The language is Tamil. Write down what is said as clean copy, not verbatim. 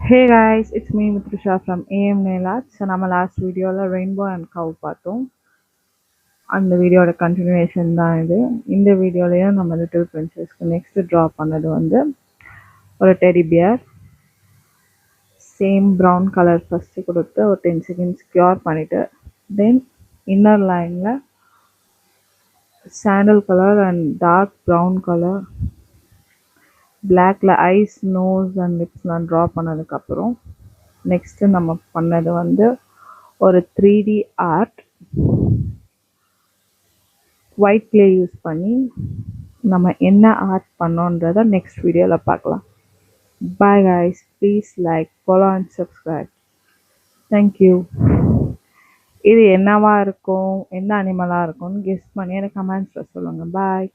Hey guys, it's me Mitrisha from AM Nailat. So நம்ம லாஸ்ட் வீடியோல ரெயின்போ அண்ட் கவ் பார்த்தோம். அந்த வீடியோட கண்டினியூஷன் தான் இது. இந்த வீடியோலயும் நம்ம லிட்டில் பிரின்சஸ்க்கு நெக்ஸ்ட் ட்ரா பண்ணது வந்து ஒரு teddy bear. Same brown colour first கொடுத்து ஒரு 10 செகண்ட்ஸ் கியூர் பண்ணிட்டு தென் இன்னர் லைன்ல sandal colour and dark brown colour பிளாக்ல ஐஸ் நோஸ் அண்ட் லிப்ஸ்லாம் ட்ரா பண்ணதுக்கப்புறம் நெக்ஸ்ட்டு நம்ம பண்ணது வந்து ஒரு 3D art white clay use பண்ணி நம்ம என்ன ஆர்ட் பண்ணோன்றதை நெக்ஸ்ட் வீடியோவில் பார்க்கலாம். Bye guys, please like, follow and subscribe. Thank you. இது என்னவா இருக்கும், என்ன அனிமலாக இருக்கும்னு கெஸ் பண்ணி எனக்கு கமெண்ட்ஸில் சொல்லுங்கள். பாய்.